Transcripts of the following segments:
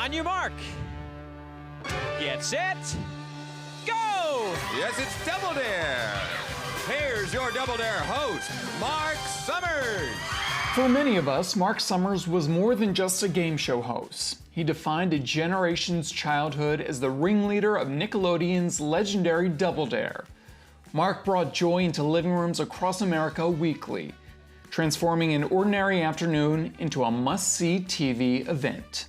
On your mark. Get set. Go! Yes, it's Double Dare. Here's your Double Dare host, Marc Summers. For many of us, Marc Summers was more than just a game show host. He defined a generation's childhood as the ringleader of Nickelodeon's legendary Double Dare. Marc brought joy into living rooms across America weekly, transforming an ordinary afternoon into a must-see TV event.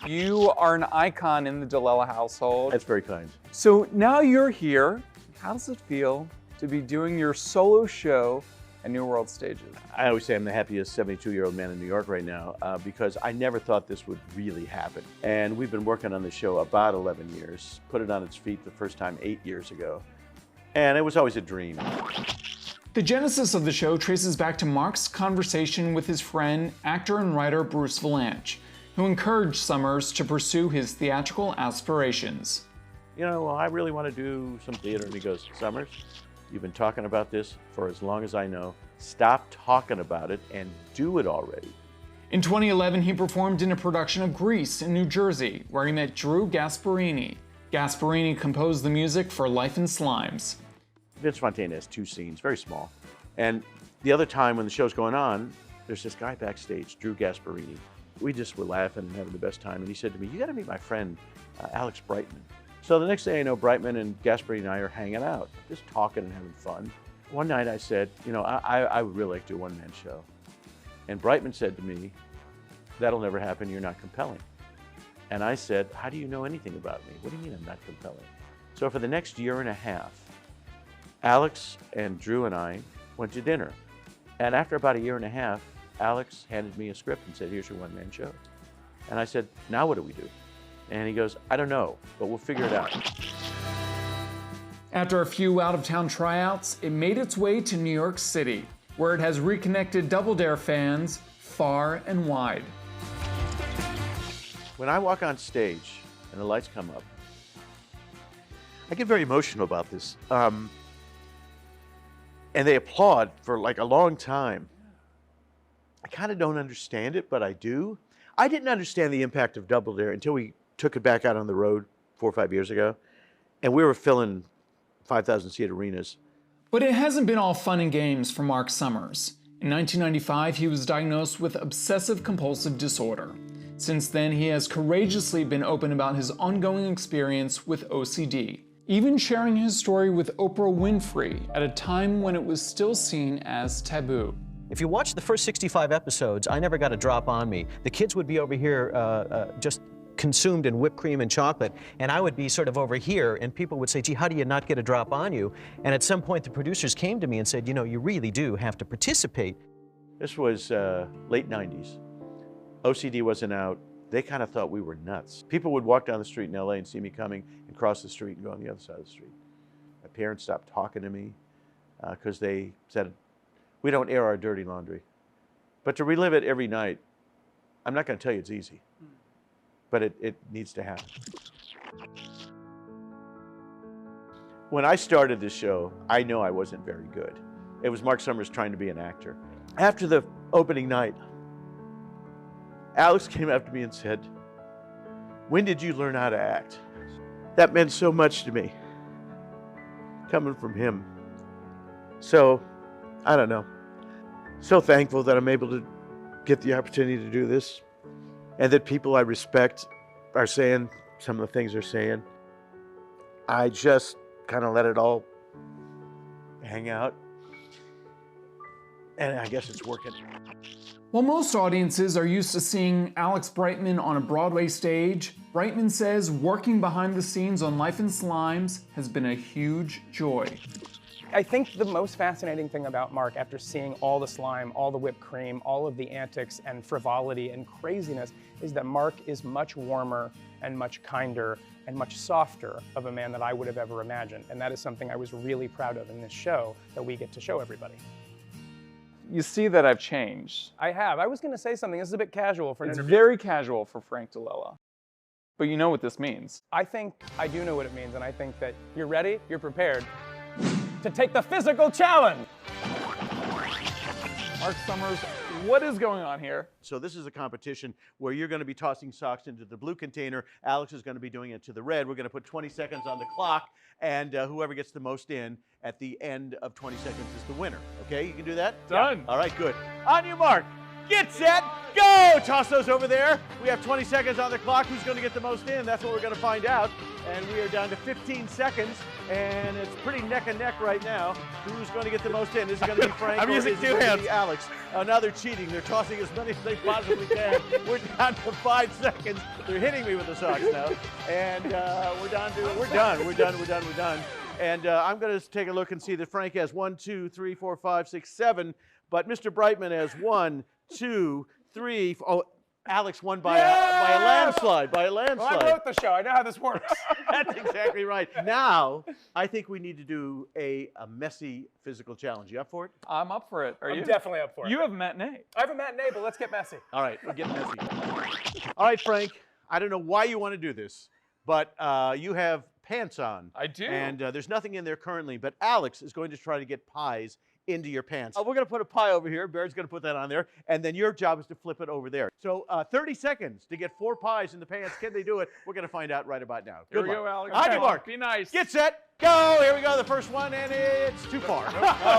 You are an icon in the DiLella household. That's very kind. So now you're here. How does it feel to be doing your solo show at New World Stages? I always say I'm the happiest 72-year-old man in New York right now because I never thought this would really happen. And we've been working on the show about 11 years, put it on its feet the first time 8 years ago. And it was always a dream. The genesis of the show traces back to Marc's conversation with his friend, actor and writer Bruce Vilanch, who encouraged Summers to pursue his theatrical aspirations. You know, well, I really want to do some theater. And he goes, Summers, you've been talking about this for as long as I know. Stop talking about it and do it already. In 2011, he performed in a production of Grease in New Jersey, where he met Drew Gasparini. Gasparini composed the music for Life in Slimes. Vince Fontaine has 2 scenes, very small. And the other time when the show's going on, there's this guy backstage, Drew Gasparini. We just were laughing and having the best time. And he said to me, you got to meet my friend, Alex Brightman. So the next day I know Brightman and Gasparini and I are hanging out, just talking and having fun. One night I said, you know, I would really like to do a one-man show. And Brightman said to me, that'll never happen, you're not compelling. And I said, how do you know anything about me? What do you mean I'm not compelling? So for the next year and a half, Alex and Drew and I went to dinner. And after about a year and a half, Alex handed me a script and said, here's your one-man show. And I said, now what do we do? And he goes, I don't know, but we'll figure it out. After a few out-of-town tryouts, it made its way to New York City, where it has reconnected Double Dare fans far and wide. When I walk on stage and the lights come up, I get very emotional about this. And they applaud for like a long time. I kind of don't understand it, but I do. I didn't understand the impact of Double Dare until we took it back out on the road 4 or 5 years ago. And we were filling 5,000-seat arenas. But it hasn't been all fun and games for Marc Summers. In 1995, he was diagnosed with obsessive-compulsive disorder. Since then, he has courageously been open about his ongoing experience with OCD, even sharing his story with Oprah Winfrey at a time when it was still seen as taboo. If you watch the first 65 episodes, I never got a drop on me. The kids would be over here just consumed in whipped cream and chocolate, and I would be sort of over here, and people would say, gee, how do you not get a drop on you? And at some point, the producers came to me and said, you know, you really do have to participate. This was late 90s. OCD wasn't out. They kind of thought we were nuts. People would walk down the street in LA and see me coming and cross the street and go on the other side of the street. My parents stopped talking to me because they said, we don't air our dirty laundry. But to relive it every night, I'm not going to tell you it's easy, but it needs to happen. When I started this show, I know I wasn't very good. It was Marc Summers trying to be an actor. After the opening night, Alex came up to me and said, when did you learn how to act? That meant so much to me, coming from him. So, I don't know. So thankful that I'm able to get the opportunity to do this, and that people I respect are saying some of the things they're saying. I just kind of let it all hang out, and I guess it's working. While most audiences are used to seeing Alex Brightman on a Broadway stage, Brightman says working behind the scenes on Life in Slimes has been a huge joy. I think the most fascinating thing about Marc, after seeing all the slime, all the whipped cream, all of the antics and frivolity and craziness, is that Marc is much warmer and much kinder and much softer of a man than I would have ever imagined. And that is something I was really proud of in this show that we get to show everybody. You see that I've changed. I have. I was going to say something. This is a bit casual for an interview. It's very casual for Frank DiLella. But you know what this means. I think I do know what it means, and I think that you're ready, you're prepared to take the physical challenge. Marc Summers, what is going on here? So this is a competition where you're going to be tossing socks into the blue container. Alex is going to be doing it to the red. We're going to put 20 seconds on the clock, and whoever gets the most in at the end of 20 seconds is the winner. Okay, you can do that? Done. All right, good. On your mark, get set, go! Toss those over there. We have 20 seconds on the clock. Who's going to get the most in? That's what we're going to find out. And we are down to 15 seconds, and it's pretty neck and neck right now. Who's going to get the most in? Is it going to be Frank I'm or using is it two going to hands. be Alex? Now they're cheating. They're tossing as many as they possibly can. We're down to 5 seconds. They're hitting me with the socks now. And we're done. And I'm going to take a look and see that Frank has 1, 2, 3, 4, 5, 6, 7. But Mr. Brightman has 1, 2, 3. Oh, Alex won by a landslide. By a landslide. Well, I wrote the show. I know how this works. That's exactly right. Now, I think we need to do a messy physical challenge. You up for it? I'm up for it. Are you? I'm definitely up for it. You have a matinee. I have a matinee, but let's get messy. All right, we're getting messy. All right, Frank, I don't know why you want to do this, but you have pants on. I do. And there's nothing in there currently, but Alex is going to try to get pies into your pants. We're going to put a pie over here. Bear's going to put that on there. And then your job is to flip it over there. So 30 seconds to get 4 pies in the pants. Can they do it? We're going to find out right about now. Here Good we luck. go, Alex. On your mark. Be nice. Get set. Go. Here we go. The first one, and it's too far.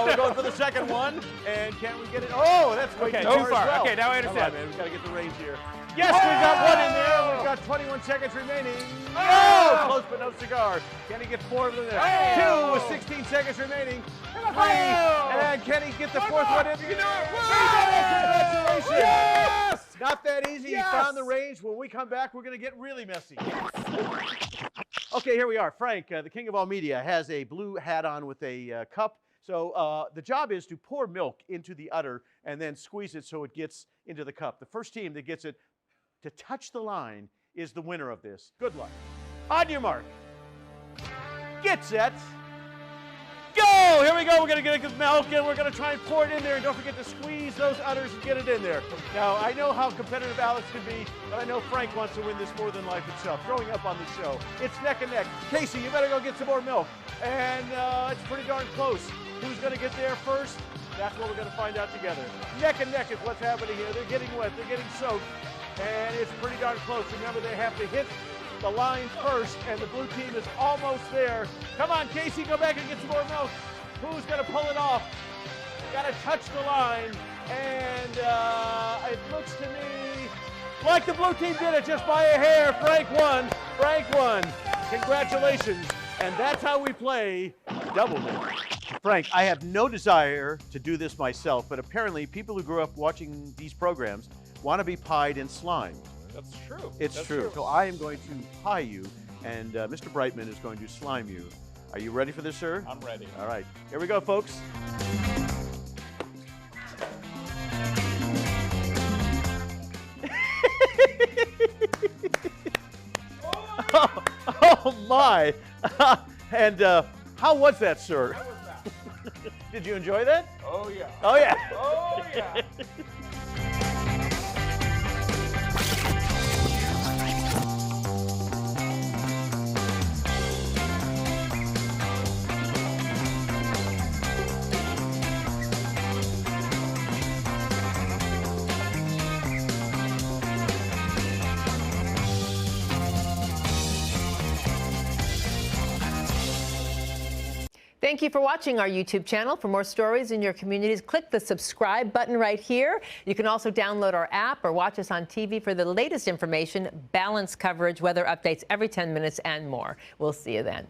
We're going for the second one. And can we get it? Oh, that's way Okay, too too far. far. As well. Okay, now I Come understand. on, man. We've got to get the range here. Yes, we've got one in there. We've got 21 seconds remaining. Oh, close but no cigar. Can he get 4 of them there? 2 with 16 seconds remaining. 3. And can he get the 4th one in? You know it. Congratulations. Yes! Not that easy. Yes! He found the range. When we come back, we're going to get really messy. Okay, here we are. Frank, the king of all media, has a blue hat on with a cup. So the job is to pour milk into the udder and then squeeze it so it gets into the cup. The first team that gets it to touch the line is the winner of this. Good luck. On your mark. Get set. Go! Here we go. We're going to get the milk and we're going to try and pour it in there. And don't forget to squeeze those udders and get it in there. Now, I know how competitive Alex can be, but I know Frank wants to win this more than life itself. Growing up on the show, it's neck and neck. Casey, you better go get some more milk. And it's pretty darn close. Who's going to get there first? That's what we're going to find out together. Neck and neck is what's happening here. They're getting wet. They're getting soaked. And it's pretty darn close. Remember, they have to hit the line first, and the blue team is almost there. Come on, Casey, go back and get some more milk. Who's going to pull it off? Got to touch the line, and it looks to me like the blue team did it just by a hair. Frank won. Frank won. Congratulations. And that's how we play Double Dare. Frank, I have no desire to do this myself, but apparently people who grew up watching these programs want to be pied and slimed. That's true. It's true. So I am going to pie you, and Mr. Brightman is going to slime you. Are you ready for this, sir? I'm ready. All right. Here we go, folks. Oh my! And how was that, sir? How was that? Did you enjoy that? Oh, yeah. Oh yeah. Oh, yeah. Thank you for watching our YouTube channel. For more stories in your communities, click the subscribe button right here. You can also download our app or watch us on TV for the latest information, balanced coverage, weather updates every 10 minutes, and more. We'll see you then.